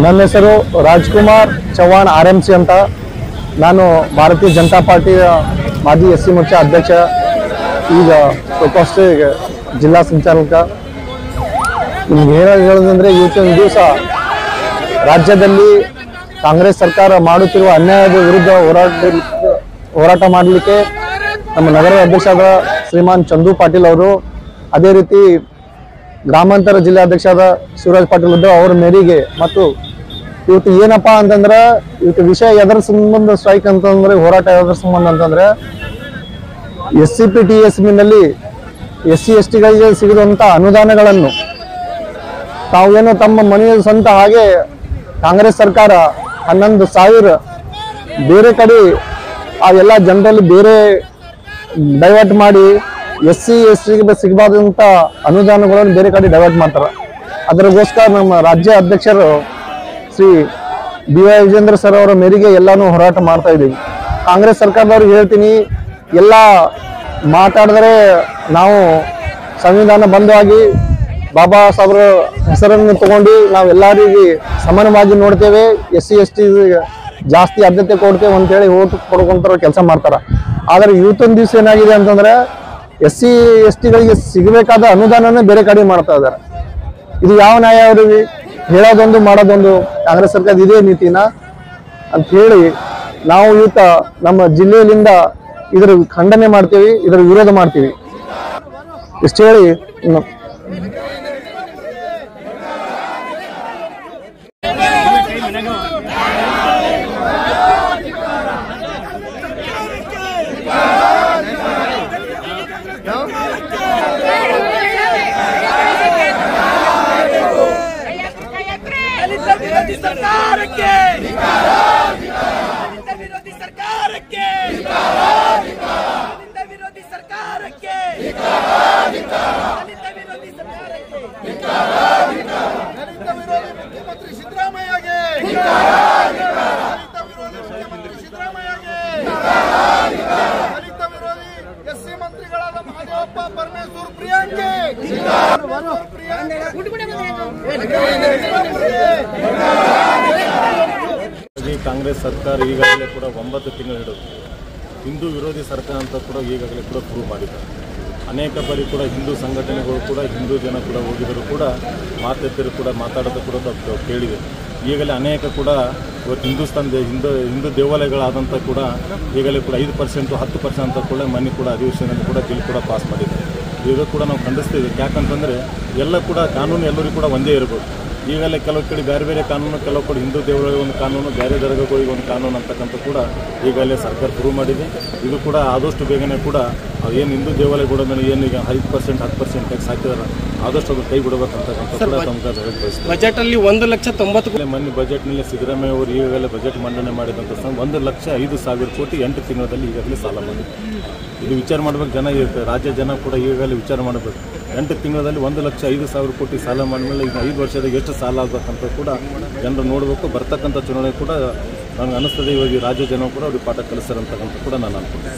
ನನ್ನ ಹೆಸರು ರಾಜ್ಕುಮಾರ್ ಚವ್ಹಾಣ್ RMC ಅಂತ. ನಾನು ಭಾರತೀಯ ಜನತಾ ಪಾರ್ಟಿಯ ಮಾಜಿ SC ಮೋರ್ಚಾ ಅಧ್ಯಕ್ಷ, ಈಗ ಪ್ರಕೋಷ್ಠ ಜಿಲ್ಲಾ ಸಂಚಾಲಕ. ನಿಮ್ಗೆ ಹೇಳೋದಂದ್ರೆ ಇವತ್ತಿನ ದಿವಸ ರಾಜ್ಯದಲ್ಲಿ ಕಾಂಗ್ರೆಸ್ ಸರ್ಕಾರ ಮಾಡುತ್ತಿರುವ ಅನ್ಯಾಯದ ವಿರುದ್ಧ ಹೋರಾಟ ಮಾಡಲಿಕ್ಕೆ ನಮ್ಮ ನಗರದ ಅಧ್ಯಕ್ಷರಾದ ಶ್ರೀಮಾನ್ ಚಂದು ಪಾಟೀಲ್ ಅವರು, ಅದೇ ರೀತಿ ಗ್ರಾಮಾಂತರ ಜಿಲ್ಲಾಧ್ಯಕ್ಷರಾದ ಶಿವರಾಜ್ ಪಾಟೀಲ್ ಇದ್ದರು, ಅವರ ಮೇರೆಗೆ ಮತ್ತು ಇವತ್ತು ಏನಪ್ಪಾ ಅಂತಂದ್ರೆ ಇವತ್ತು ವಿಷಯ ಎದರ ಸಂಬಂಧ ಸ್ಟ್ರೈಕ್ ಅಂತಂದ್ರೆ ಹೋರಾಟ ಎದರ ಸಂಬಂಧ ಅಂತಂದ್ರೆ SCP-TSB-ನಲ್ಲಿ SC STಗಳಿಗೆ ಸಿಗುವಂತ ಅನುದಾನಗಳನ್ನು ತಾವೇನೋ ತಮ್ಮ ಮನೆಯ ಸ್ವಂತ ಹಾಗೆ ಕಾಂಗ್ರೆಸ್ ಸರ್ಕಾರ 11,000 ಬೇರೆ ಕಡೆ ಆ ಎಲ್ಲ ಜನರಲ್ಲಿ ಬೇರೆ ಡೈವರ್ಟ್ ಮಾಡಿ SC STಗೆ ಸಿಗಬಾರ್ದಂತ ಅನುದಾನಗಳನ್ನು ಬೇರೆ ಕಡೆ ಡೈವರ್ಟ್ ಮಾಡ್ತಾರೆ. ಅದಕ್ಕೋಸ್ಕರ ನಮ್ಮ ರಾಜ್ಯ ಅಧ್ಯಕ್ಷರು ಶ್ರೀ BY ವಿಜೇಂದ್ರ ಸರ್ ಅವರ ಮೇರೆಗೆ ಎಲ್ಲಾನು ಹೋರಾಟ ಮಾಡ್ತಾ ಇದ್ದೀವಿ. ಕಾಂಗ್ರೆಸ್ ಸರ್ಕಾರದವ್ರಿಗೆ ಹೇಳ್ತೀನಿ, ಎಲ್ಲ ಮಾತಾಡಿದ್ರೆ ನಾವು ಸಂವಿಧಾನ ಬಂಧವಾಗಿ ಬಾಬಾ ಸಾಹೇಬ್ರ ಹೆಸರನ್ನು ತಗೊಂಡು ನಾವು ಎಲ್ಲರಿಗೆ ಸಮಾನವಾಗಿ ನೋಡ್ತೇವೆ, SC ST ಜಾಸ್ತಿ ಆದ್ಯತೆ ಕೊಡ್ತೇವೆ ಅಂತೇಳಿ ಓಟ್ ಕೊಡ್ಕೊಂತಾರ ಕೆಲಸ ಮಾಡ್ತಾರ. ಆದ್ರೆ ಇವತ್ತೊಂದು ದಿವಸ ಏನಾಗಿದೆ ಅಂತಂದ್ರೆ SC STಗಳಿಗೆ ಸಿಗಬೇಕಾದ ಅನುದಾನನೇ ಬೇರೆ ಕಡೆ ಮಾಡ್ತಾ ಇದ್ದಾರೆ. ಇದು ಯಾವ ನ್ಯಾಯ ಅವ್ರಿಗೆ? ಹೇಳೋದೊಂದು ಮಾಡೋದೊಂದು. ಕಾಂಗ್ರೆಸ್ ಸರ್ಕಾರ ಇದೇ ನೀತಿನ ಅಂತ ಹೇಳಿ ನಾವು ಇವತ್ತ ನಮ್ಮ ಜಿಲ್ಲೆಯಲ್ಲಿಂದ ಇದರ ಖಂಡನೆ ಮಾಡ್ತೀವಿ, ಇದರ ವಿರೋಧ ಮಾಡ್ತೀವಿ. ಇಷ್ಟು ಹೇಳಿ ಕಾಂಗ್ರೆಸ್ ಸರ್ಕಾರ ಈಗಾಗಲೇ ಕೂಡ 9 ತಿಂಗಳು ಹಿಡಿದು ಹಿಂದೂ ವಿರೋಧಿ ಸರ್ಕಾರ ಅಂತ ಕೂಡ ಈಗಾಗಲೇ ಕೂಡ ಪ್ರೂವ್ ಮಾಡಿದ್ದಾರೆ. ಅನೇಕ ಬಾರಿ ಕೂಡ ಹಿಂದೂ ಸಂಘಟನೆಗಳು ಕೂಡ ಹಿಂದೂ ಜನ ಕೂಡ ಹೋಗಿದ್ದರೂ ಕೂಡ ಮಾತೆತ್ತರು ಕೂಡ ಮಾತಾಡೋದು ಕೂಡ ಕೇಳಿದೆ. ಈಗಲೇ ಅನೇಕ ಕೂಡ ಇವತ್ತು ಹಿಂದೂ ದೇವಾಲಯಗಳಾದಂಥ ಕೂಡ ಈಗಲೇ ಕೂಡ 5% 10% ಅಂತ ಕೂಡ ಮನೆ ಕೂಡ ಅಧಿವೇಶನದಲ್ಲಿ ಕೂಡ ಬಿಲ್ ಕೂಡ ಪಾಸ್ ಮಾಡಿದ್ದಾರೆ. ಈಗ ಕೂಡ ನಾವು ಖಂಡಿಸ್ತೀವಿ. ಯಾಕಂತಂದರೆ ಎಲ್ಲ ಕೂಡ ಕಾನೂನು ಎಲ್ಲರಿಗೂ ಕೂಡ ಒಂದೇ ಇರ್ಬೋದು. ಈಗಲೇ ಕೆಲವು ಕಡೆ ಬೇರೆ ಬೇರೆ ಕಾನೂನು, ಕೆಲವು ಕಡೆ ಹಿಂದೂ ದೇವರಿಗೆ ಒಂದು ಕಾನೂನು, ಬೇರೆ ದರ್ಗಾಗಳಿಗೆ ಒಂದು ಕಾನೂನು ಅಂತಕ್ಕಂಥ ಕೂಡ ಈಗಲೇ ಸರ್ಕಾರ ಪ್ರೂವ್ ಮಾಡಿದೆ. ಇದು ಕೂಡ ಆದಷ್ಟು ಬೇಗನೆ ಕೂಡ ಏನು ಹಿಂದೂ ದೇವಾಲಯಗಳು ಏನು ಈಗ 5% 10% ಟ್ಯಾಕ್ಸ್ ಹಾಕಿದಾರೆ, ಆದಷ್ಟು ಅದು ಕೈ ಬಿಡಬೇಕಂತಕ್ಕಂಥ ಕೂಡ ತಮ್ಮ ಬಜೆಟಲ್ಲಿ 1,90,000 ಮೊನ್ನೆ ಬಜೆಟ್ನಲ್ಲಿ ಸಿದ್ದರಾಮಯ್ಯ ಅವರು ಈಗಾಗಲೇ ಬಜೆಟ್ ಮಂಡನೆ ಮಾಡಿದಂಥ 1,05,000 ಕೋಟಿ 8 ತಿಂಗಳಲ್ಲಿ ಈಗಾಗಲೇ ಸಾಲ ಮಾಡಿದೆ. ಇದು ವಿಚಾರ ಮಾಡಬೇಕು ಜನ, ರಾಜ್ಯ ಜನ ಕೂಡ ಈಗಾಗಲೇ ವಿಚಾರ ಮಾಡಬೇಕು. 8 ತಿಂಗಳಲ್ಲಿ 1,05,000 ಕೋಟಿ ಸಾಲ ಮಾಡಿದ್ಮೇಲೆ ಈಗ 5 ವರ್ಷದಾಗ ಎಷ್ಟು ಸಾಲ ಆಗಬೇಕಂತ ಕೂಡ ಜನರು ನೋಡಬೇಕು. ಬರ್ತಕ್ಕಂಥ ಚುನಾವಣೆ ಕೂಡ ನನಗೆ ಅನಿಸ್ತದೆ ಇವಾಗ ರಾಜ್ಯ ಜನ ಕೂಡ ಅವ್ರಿಗೆ ಪಾಠ ಕಲಿಸ್ತಾರಂತಕ್ಕಂಥ ಕೂಡ ನಾನು ಅನ್ಕೊಂಡೆ.